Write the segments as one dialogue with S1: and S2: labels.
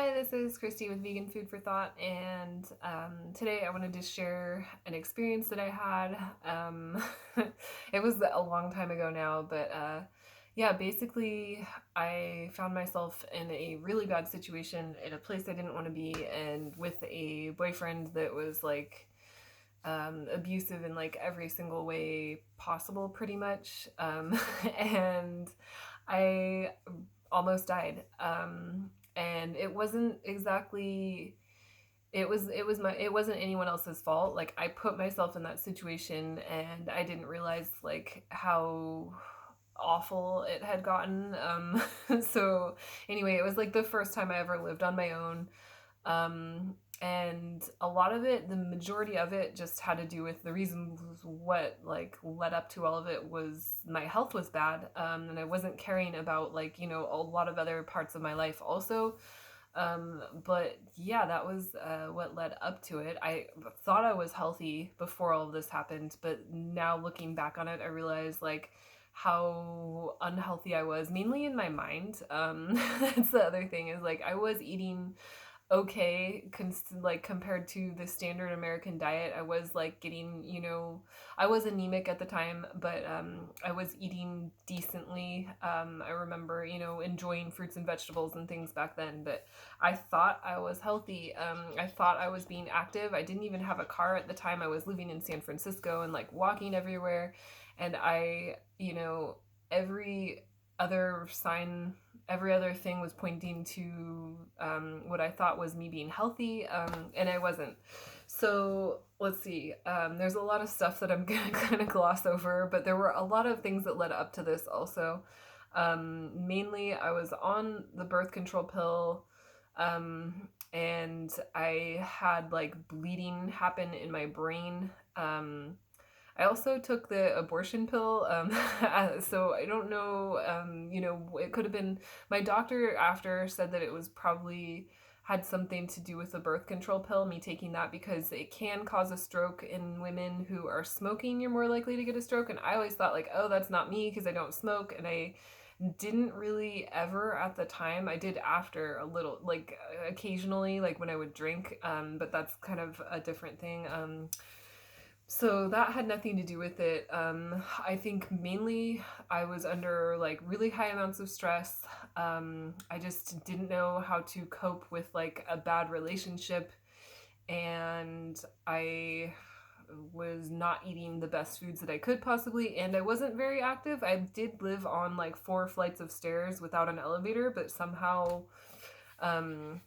S1: Hi, this is Christy with Vegan Food for Thought, and today I wanted to share an experience that I had. It was a long time ago now, but yeah, basically, I found myself in a really bad situation in a place I didn't want to be, and with a boyfriend that was like abusive in like every single way possible, pretty much. And I almost died. And it wasn't exactly it wasn't anyone else's fault. Like I put myself in that situation and I didn't realize like how awful it had gotten. So anyway, it was like the first time I ever lived on my own. And a lot of it, the majority of it, just had to do with the reasons what like led up to all of it was my health was bad, and I wasn't caring about like a lot of other parts of my life also. But yeah, that was what led up to it. I thought I was healthy before all of this happened, but now looking back on it, I realized like how unhealthy I was, mainly in my mind. That's the other thing is like I was eating okay like compared to the standard American diet. I was like getting, I was anemic at the time, but I was eating decently. I remember, enjoying fruits and vegetables and things back then, but I thought I was healthy. I thought I was being active. I didn't even have a car at the time. I was living in San Francisco and like walking everywhere, and every other sign, every other thing was pointing to what I thought was me being healthy, and I wasn't. So let's see. There's a lot of stuff that I'm gonna kind of gloss over, but there were a lot of things that led up to this also. Mainly, I was on the birth control pill, and I had like bleeding happen in my brain. I also took the abortion pill, so I don't know. It could have been my doctor after said that it was probably had something to do with the birth control pill, me taking that because it can cause a stroke in women who are smoking. You're more likely to get a stroke, and I always thought like, oh, that's not me because I don't smoke, and I didn't really ever at the time. I did after a little, like occasionally, like when I would drink, but that's kind of a different thing. So that had nothing to do with it. I think mainly I was under like really high amounts of stress. I just didn't know how to cope with like a bad relationship, and I was not eating the best foods that I could possibly, and I wasn't very active. I did live on like 4 flights of stairs without an elevator, but somehow um,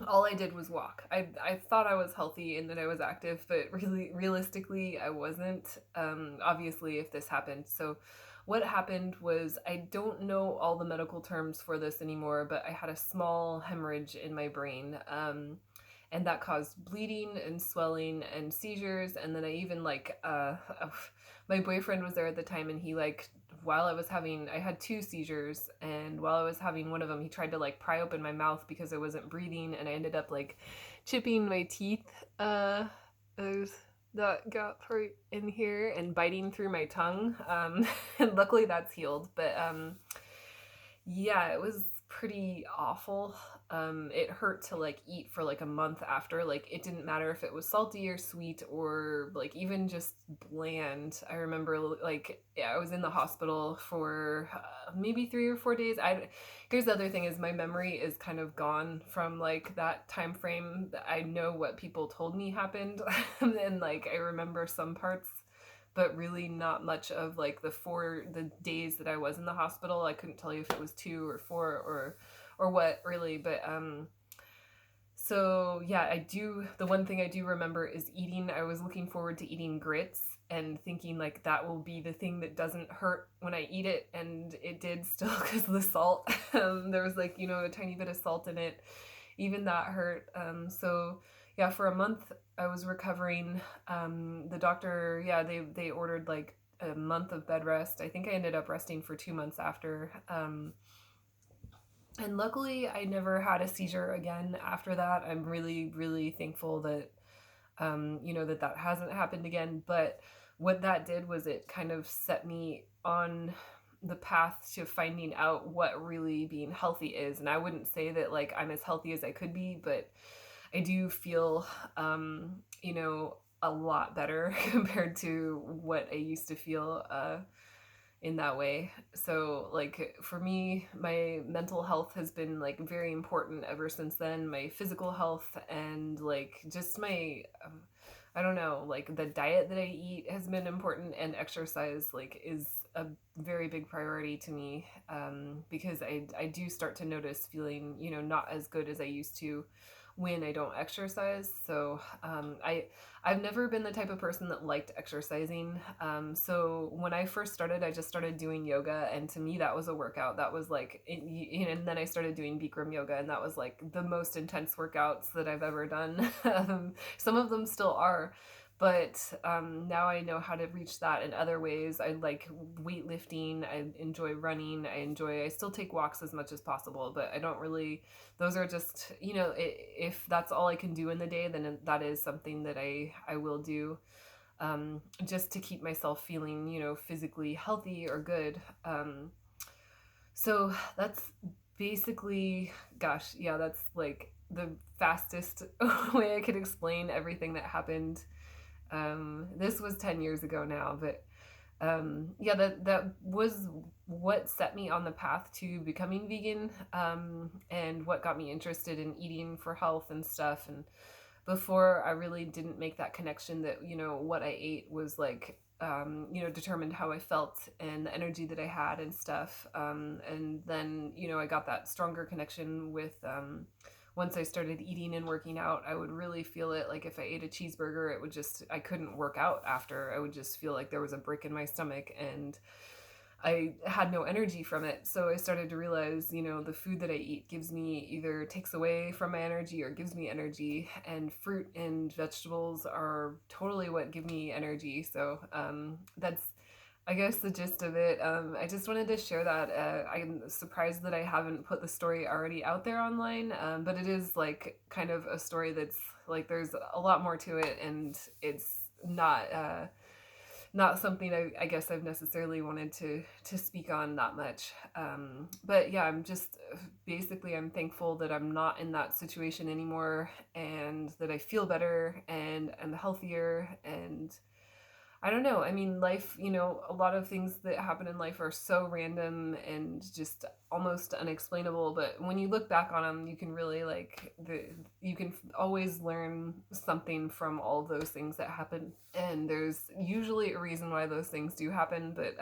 S1: all I did was walk. I thought I was healthy and that I was active, but really, realistically, I wasn't. Obviously, if this happened. So, what happened was I don't know all the medical terms for this anymore, but I had a small hemorrhage in my brain. And that caused bleeding and swelling and seizures. And then I even like, my boyfriend was there at the time, and he like while I had 2 seizures, and while I was having one of them, he tried to like pry open my mouth because I wasn't breathing, and I ended up like chipping my teeth. There's that got right in here and biting through my tongue. And luckily that's healed, but yeah, it was pretty awful. It hurt to like eat for like a month after. Like it didn't matter if it was salty or sweet or like even just bland. I remember like yeah, I was in the hospital for maybe 3 or 4 days. Here's the other thing is my memory is kind of gone from like that time frame. I know what people told me happened, and like I remember some parts, but really not much of like the days that I was in the hospital. I couldn't tell you if it was 2 or 4 or what really, but so yeah, I do the one thing I do remember is eating. I was looking forward to eating grits and thinking like that will be the thing that doesn't hurt when I eat it, and it did still because of the salt. There was like a tiny bit of salt in it. Even that hurt. So yeah, for a month I was recovering. The doctor, yeah, they ordered like a month of bed rest. I think I ended up resting for 2 months after. And luckily, I never had a seizure again after that. I'm really, really thankful that that hasn't happened again. But what that did was it kind of set me on the path to finding out what really being healthy is. And I wouldn't say that like I'm as healthy as I could be, but I do feel, you know, a lot better compared to what I used to feel in that way. So, like, for me, my mental health has been like very important ever since then. My physical health and like just my, I don't know, like the diet that I eat has been important, and exercise like is a very big priority to me, because I do start to notice feeling, you know, not as good as I used to when I don't exercise. So I've never been the type of person that liked exercising. So when I first started, I just started doing yoga, and to me that was a workout. That was like, and then I started doing Bikram yoga, and that was like the most intense workouts that I've ever done. Some of them still are, but now I know how to reach that in other ways. I like weightlifting. I enjoy running. I still take walks as much as possible, but I don't really, those are just, you know, if that's all I can do in the day, then that is something that I will do, just to keep myself feeling, you know, physically healthy or good. So that's basically, gosh, yeah, that's like the fastest way I could explain everything that happened. This was 10 years ago now, but yeah, that was what set me on the path to becoming vegan, and what got me interested in eating for health and stuff. And before, I really didn't make that connection that, you know, what I ate was like, you know, determined how I felt and the energy that I had and stuff. And then, you know, I got that stronger connection with, once I started eating and working out, I would really feel it. Like if I ate a cheeseburger, it would just, I couldn't work out after. I would just feel like there was a brick in my stomach, and I had no energy from it. So I started to realize, you know, the food that I eat gives me, either takes away from my energy or gives me energy. And fruit and vegetables are totally what give me energy. So that's, I guess, the gist of it. I just wanted to share that. I'm surprised that I haven't put the story already out there online, but it is like kind of a story that's like there's a lot more to it, and it's not something I guess I've necessarily wanted to speak on that much. But yeah, I'm just basically, I'm thankful that I'm not in that situation anymore, and that I feel better and I'm healthier. And I don't know. I mean, life, you know, a lot of things that happen in life are so random and just almost unexplainable. But when you look back on them, you can really you can always learn something from all of those things that happen. And there's usually a reason why those things do happen. But,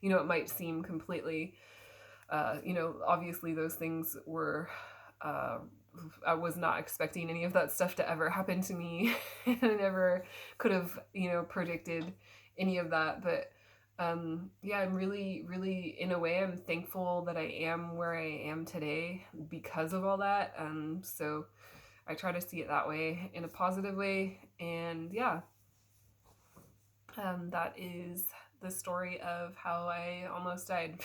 S1: you know, it might seem completely, you know, obviously those things were, I was not expecting any of that stuff to ever happen to me. I never could have, you know, predicted any of that. But yeah, I'm really, really, in a way, I'm thankful that I am where I am today because of all that. So I try to see it that way, in a positive way. And yeah, that is the story of how I almost died.